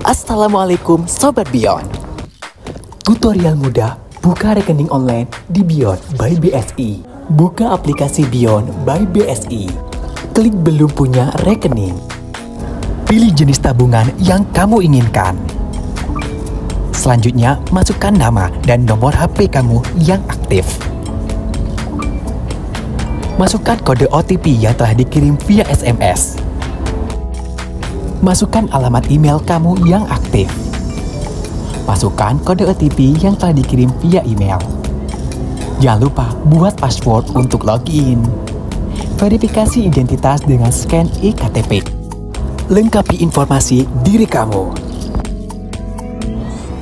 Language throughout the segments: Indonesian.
Assalamualaikum Sobat Beyond. Tutorial mudah buka rekening online di Beyond by BSI. Buka aplikasi Beyond by BSI. Klik belum punya rekening. Pilih jenis tabungan yang kamu inginkan. Selanjutnya, masukkan nama dan nomor HP kamu yang aktif. Masukkan kode OTP yang telah dikirim via SMS. Masukkan alamat email kamu yang aktif. Masukkan kode OTP yang telah dikirim via email. Jangan lupa buat password untuk login. Verifikasi identitas dengan scan iktp. Lengkapi informasi diri kamu.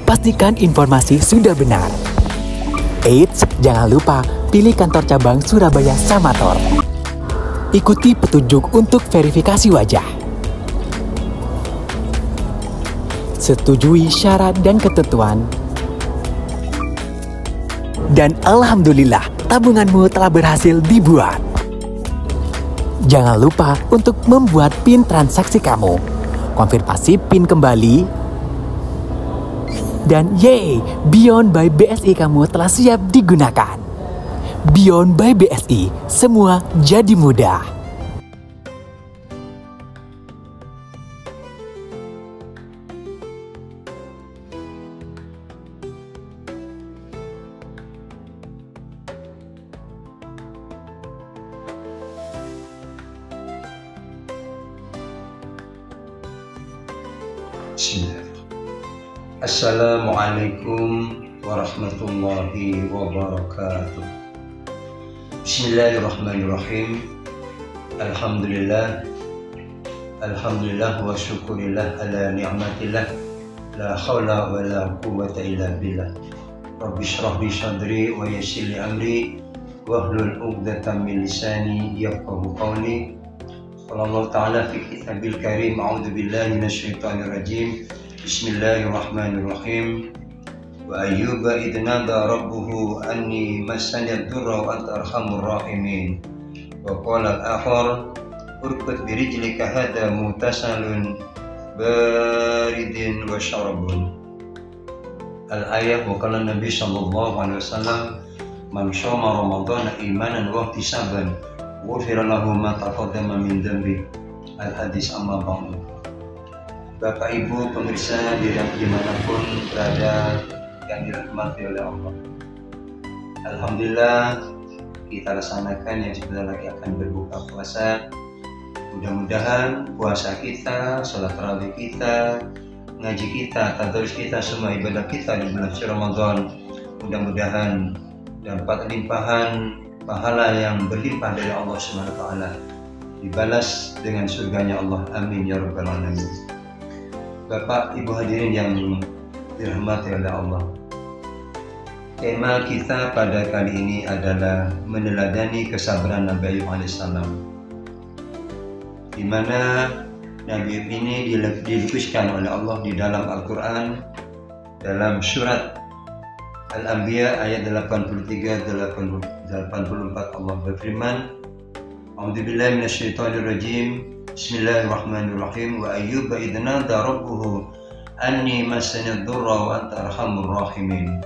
Pastikan informasi sudah benar. Eits, jangan lupa pilih kantor cabang Surabaya Samator. Ikuti petunjuk untuk verifikasi wajah. Setujui syarat dan ketentuan. Dan alhamdulillah, tabunganmu telah berhasil dibuat. Jangan lupa untuk membuat PIN transaksi kamu. Konfirmasi PIN kembali. Dan yeay, Beyond by BSI kamu telah siap digunakan. Beyond by BSI, semua jadi mudah. Assalamualaikum warahmatullahi wabarakatuh. Bismillahirrahmanirrahim. Alhamdulillah wa syukurillah ala ni'matillah. La hawla wa la quwwata illa billah. Rabbi shrah li sadri wa yassir li amri wahlul 'uqdatam min lisani yafqahu qawli. Qala Allah ta'ala fi kitabil karim, a'udzu billahi minasyaitonir rajim. Bismillahirrahmanirrahim. Wa ayyuba idh nada rabbuhu anni massani ad-durra wa anta arhamur rahimin. Wa qala al-akhar urkut bi rijlika hadha mutasalun baridin wa syarabun. Al-ayah. Wa qala Nabi sallallahu alaihi wasallam man shoma ramadhana imanan wa ihtisaban ghufira lahu ma taqaddama min dhanbi. Al-hadis. Amma ba'du. Bapak Ibu pemirsa dimanapun berada yang dirahmati oleh Allah, alhamdulillah kita laksanakan yang sebentar lagi akan berbuka puasa. Mudah-mudahan puasa kita, sholat tarawih kita, ngaji kita, tadarus kita, semua ibadah kita di bulan suci Ramadan, mudah-mudahan dapat limpahan pahala yang berlimpah dari Allah SWT, dibalas dengan surganya Allah. Amin ya rabbal alamin. Bapak Ibu hadirin yang dirahmati oleh Allah, tema kita pada kali ini adalah meneladani kesabaran Nabi Ayub alaihissalam, di mana Nabi Ayub ini dilukiskan oleh Allah di dalam Al-Quran, dalam surat Al-Anbiya ayat 83-84. Allah berfirman, A'udzubillahi minasyaitonirrajim. Bismillahirrahmanirrahim. Wa ayyuba idh nada rabbuhu anni massani ad-durra wa anta arhamur rahimin.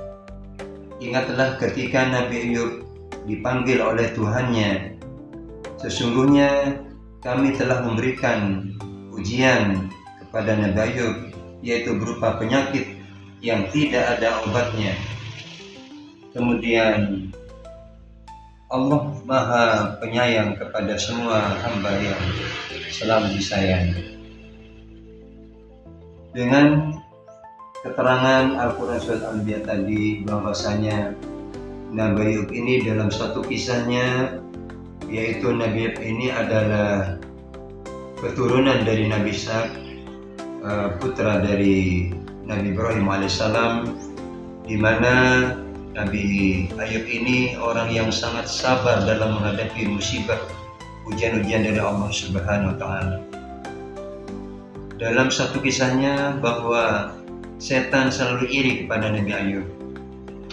Ingatlah ketika Nabi Ayub dipanggil oleh Tuhannya, sesungguhnya kami telah memberikan ujian kepada Nabi Ayub, yaitu berupa penyakit yang tidak ada obatnya. Kemudian Allah Maha Penyayang kepada semua hamba yang selalu disayang. Dengan keterangan Al-Quran surat Al-Anbiya tadi, bahwasanya Nabi Ayub ini dalam satu kisahnya, yaitu Nabi Ayub ini adalah keturunan dari Nabi Ishaq, putra dari Nabi Ibrahim alaihissalam, di mana Nabi Ayub ini orang yang sangat sabar dalam menghadapi musibah, ujian-ujian dari Allah Subhanahu wa Ta'ala. Dalam satu kisahnya bahwa setan selalu iri kepada Nabi Ayub,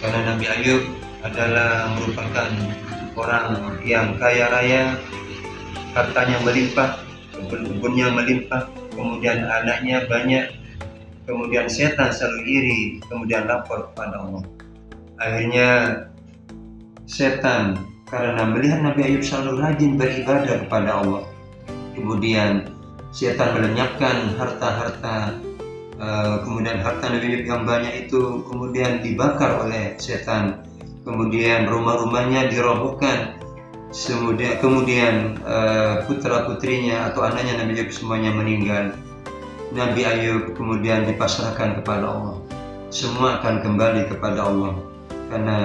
karena Nabi Ayub adalah merupakan orang yang kaya raya, hartanya melimpah, kebun-kebunnya melimpah, kemudian anaknya banyak, kemudian setan selalu iri, kemudian lapor kepada Allah. Akhirnya setan karena melihat Nabi Ayub selalu rajin beribadah kepada Allah, kemudian setan melenyapkan harta-harta, kemudian harta Nabi Ayub yang banyak itu kemudian dibakar oleh setan, kemudian rumah-rumahnya dirobohkan, kemudian putra-putrinya atau anaknya Nabi Ayub semuanya meninggal. Nabi Ayub kemudian dipasrahkan kepada Allah. Semua akan kembali kepada Allah, karena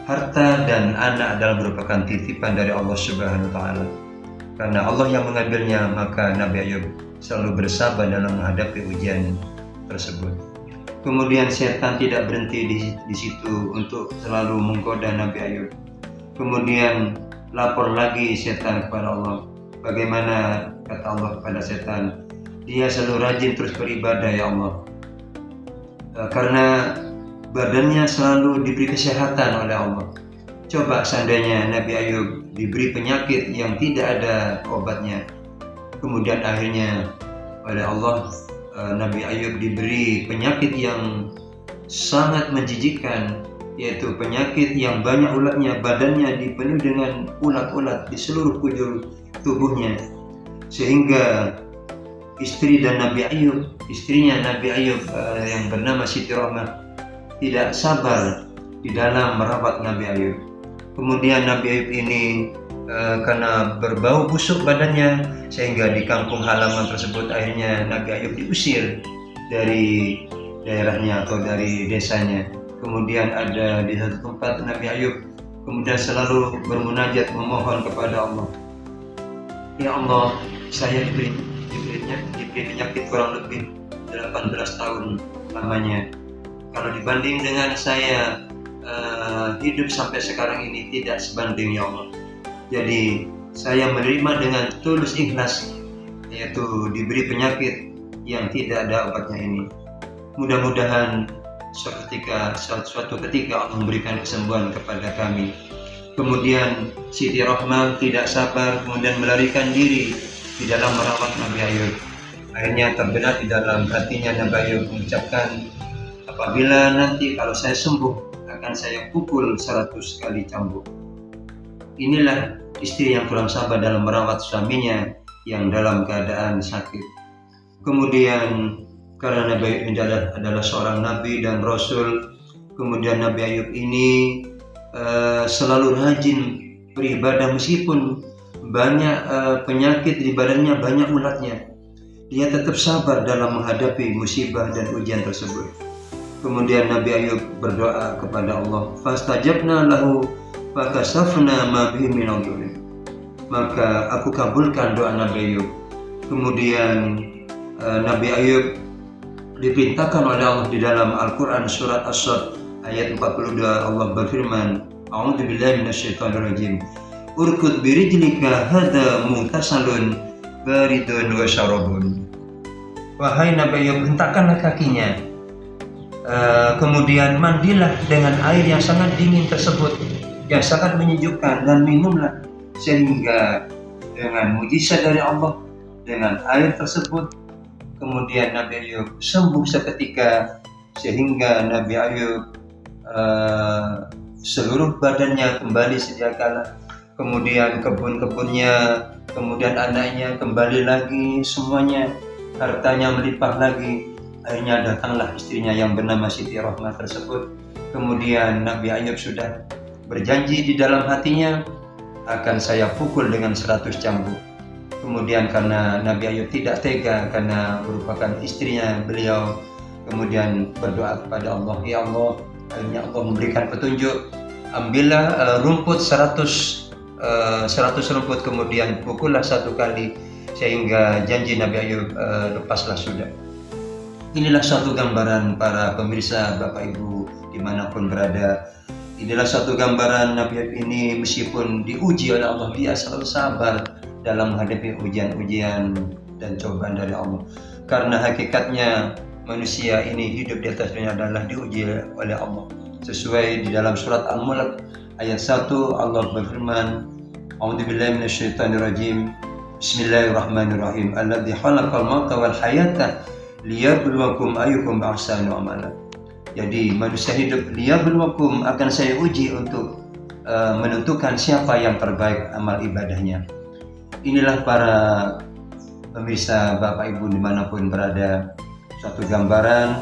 harta dan anak adalah merupakan titipan dari Allah Subhanahu wa Ta'ala. Karena Allah yang mengambilnya, maka Nabi Ayub selalu bersabar dalam menghadapi ujian tersebut. Kemudian setan tidak berhenti di situ untuk selalu menggoda Nabi Ayub. Kemudian lapor lagi setan kepada Allah. Bagaimana kata Allah kepada setan? Dia selalu rajin terus beribadah, ya Allah. Karena badannya selalu diberi kesehatan oleh Allah. Coba seandainya Nabi Ayub diberi penyakit yang tidak ada obatnya, kemudian akhirnya oleh Allah Nabi Ayub diberi penyakit yang sangat menjijikkan, yaitu penyakit yang banyak ulatnya, badannya dipenuhi dengan ulat-ulat di seluruh penjuru tubuhnya, sehingga istrinya Nabi Ayub yang bernama Siti Rahmah tidak sabar di dalam merawat Nabi Ayub. Kemudian Nabi Ayub ini karena berbau busuk badannya, sehingga di kampung halaman tersebut akhirnya Nabi Ayub diusir dari daerahnya atau dari desanya. Kemudian ada di satu tempat Nabi Ayub kemudian selalu bermunajat memohon kepada Allah, ya Allah, saya diberi penyakit kurang lebih 18 tahun lamanya. Kalau dibanding dengan saya hidup sampai sekarang ini, tidak sebanding, ya Allah. Jadi saya menerima dengan tulus ikhlas, yaitu diberi penyakit yang tidak ada obatnya ini. Mudah-mudahan suatu ketika Allah memberikan kesembuhan kepada kami. Kemudian Siti Rahmah tidak sabar, kemudian melarikan diri di dalam merawat Nabi Ayub. Akhirnya terbenak di dalam hatinya Nabi Ayub mengucapkan, apabila nanti kalau saya sembuh akan saya pukul 100 kali cambuk. Inilah istri yang kurang sabar dalam merawat suaminya yang dalam keadaan sakit. Kemudian karena Nabi Ayub ini adalah seorang nabi dan rasul, kemudian Nabi Ayub ini selalu rajin beribadah meskipun banyak penyakit di badannya, banyak ulatnya. Dia tetap sabar dalam menghadapi musibah dan ujian tersebut. Kemudian Nabi Ayub berdoa kepada Allah, fastajabna lahu fakashafna ma bihi min dhurri. Maka aku kabulkan doa Nabi Ayub. Kemudian Nabi Ayub diperintahkan oleh Allah di dalam Al-Quran surat As-Sad ayat 42, Allah berfirman, a'udzubillahi minasyaitonir rajim, urkud birijlika hadza mughtasalun baridun wa syarabun. Wahai Nabi Ayub, hentakkanlah kakinya, kemudian mandilah dengan air yang sangat dingin tersebut, yang sangat menyejukkan, dan minumlah, sehingga dengan mujizat dari Allah, dengan air tersebut, kemudian Nabi Ayub sembuh seketika, sehingga Nabi Ayub seluruh badannya kembali sedia kala. Kemudian kebun-kebunnya, kemudian anaknya kembali lagi, semuanya hartanya melimpah lagi. Akhirnya datanglah istrinya yang bernama Siti Rahmah tersebut. Kemudian Nabi Ayub sudah berjanji di dalam hatinya, akan saya pukul dengan 100 cambuk. Kemudian karena Nabi Ayub tidak tega karena merupakan istrinya beliau, kemudian berdoa kepada Allah, ya Allah. Akhirnya Allah memberikan petunjuk, ambillah rumput 100 rumput, kemudian pukullah 1 kali, sehingga janji Nabi Ayub lepaslah sudah. Inilah suatu gambaran para pemirsa, Bapak Ibu dimanapun berada. Inilah suatu gambaran Nabi Ayub ini meskipun diuji oleh Allah, dia selalu sabar dalam menghadapi ujian-ujian dan cobaan dari Allah. Karena hakikatnya manusia ini hidup di atas dunia adalah diuji oleh Allah. Sesuai di dalam surat Al-Mulk ayat 1, Allah berfirman, a'udzubillahi minasyaitonir rajim, bismillahirrahmanirrahim, alladzi khalaqal mauta wal hayata liyabluwakum ayyukum ahsanu amala. Jadi manusia hidup liyabluwakum, akan saya uji untuk menentukan siapa yang terbaik amal ibadahnya. Inilah para pemirsa, Bapak Ibu dimanapun berada, suatu gambaran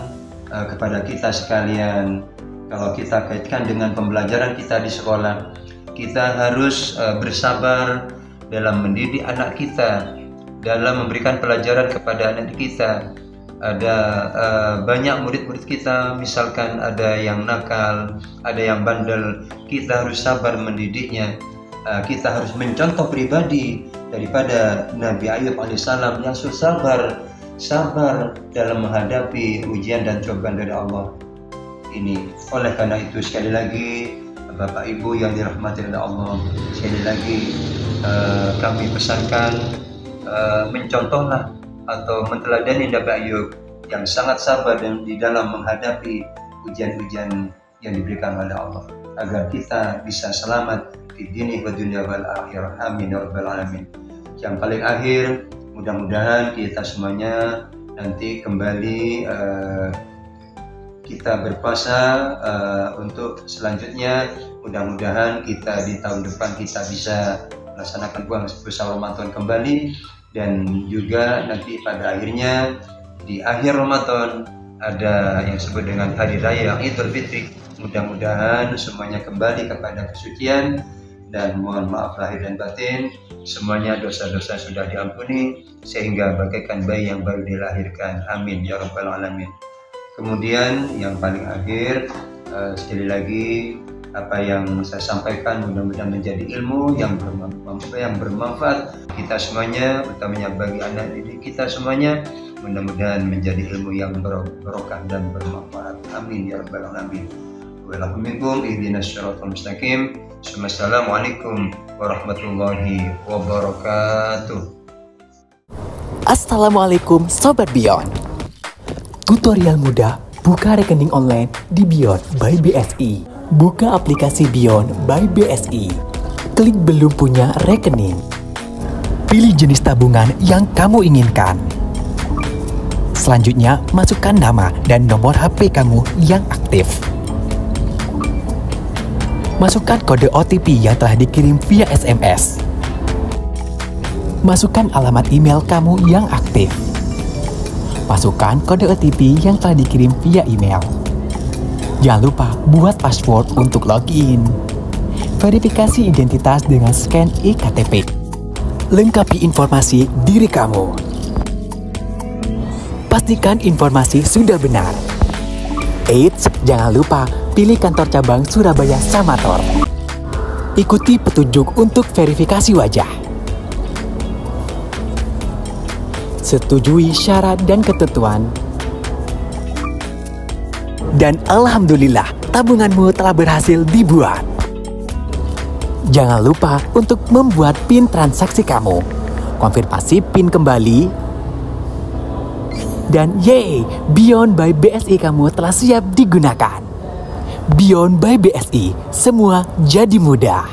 kepada kita sekalian. Kalau kita kaitkan dengan pembelajaran kita di sekolah, kita harus bersabar dalam mendidik anak kita, dalam memberikan pelajaran kepada anak kita. Ada banyak murid-murid kita, misalkan ada yang nakal, ada yang bandel, kita harus sabar mendidiknya. Kita harus mencontoh pribadi daripada Nabi Ayub alaihissalam yang sabar dalam menghadapi ujian dan cobaan dari Allah ini. Oleh karena itu, sekali lagi Bapak Ibu yang dirahmati oleh Allah, sekali lagi kami pesankan, mencontohlah atau menteladani Nabi Ayub yang sangat sabar dan di dalam menghadapi ujian-ujian yang diberikan oleh Allah, agar kita bisa selamat di dini wa dunya wal akhirah. Amin ya rabbal alamin. Yang paling akhir, mudah-mudahan kita semuanya nanti kembali kita berpuasa untuk selanjutnya. Mudah-mudahan kita di tahun depan kita bisa melaksanakan puasa Ramadan kembali, dan juga nanti pada akhirnya di akhir Ramadan ada yang disebut dengan hari raya Idul Fitri. Mudah-mudahan semuanya kembali kepada kesucian, dan mohon maaf lahir dan batin, semuanya dosa-dosa sudah diampuni sehingga bagaikan bayi yang baru dilahirkan. Amin ya rabbal alamin. Kemudian yang paling akhir, sekali lagi apa yang saya sampaikan mudah-mudahan menjadi ilmu yang bermanfaat kita semuanya, utamanya bagi anak didik kita semuanya. Mudah-mudahan menjadi ilmu yang barokah dan bermanfaat. Amin ya rabbal alamin. Wa'alaikum ihdinas syiratal mustaqim. Assalamualaikum warahmatullahi wabarakatuh. Assalamualaikum Sobat Beyond. Tutorial mudah buka rekening online di Beyond by BSI. Buka aplikasi Beyond by BSI. Klik belum punya rekening. Pilih jenis tabungan yang kamu inginkan. Selanjutnya, masukkan nama dan nomor HP kamu yang aktif. Masukkan kode OTP yang telah dikirim via SMS. Masukkan alamat email kamu yang aktif. Masukkan kode OTP yang telah dikirim via email. Jangan lupa buat password untuk login. Verifikasi identitas dengan scan eKTP. Lengkapi informasi diri kamu. Pastikan informasi sudah benar. Eits, jangan lupa pilih kantor cabang Surabaya Samator. Ikuti petunjuk untuk verifikasi wajah. Setujui syarat dan ketentuan. Dan alhamdulillah, tabunganmu telah berhasil dibuat. Jangan lupa untuk membuat PIN transaksi kamu. Konfirmasi PIN kembali. Dan yeay, Beyond by BSI kamu telah siap digunakan. Beyond by BSI, semua jadi mudah.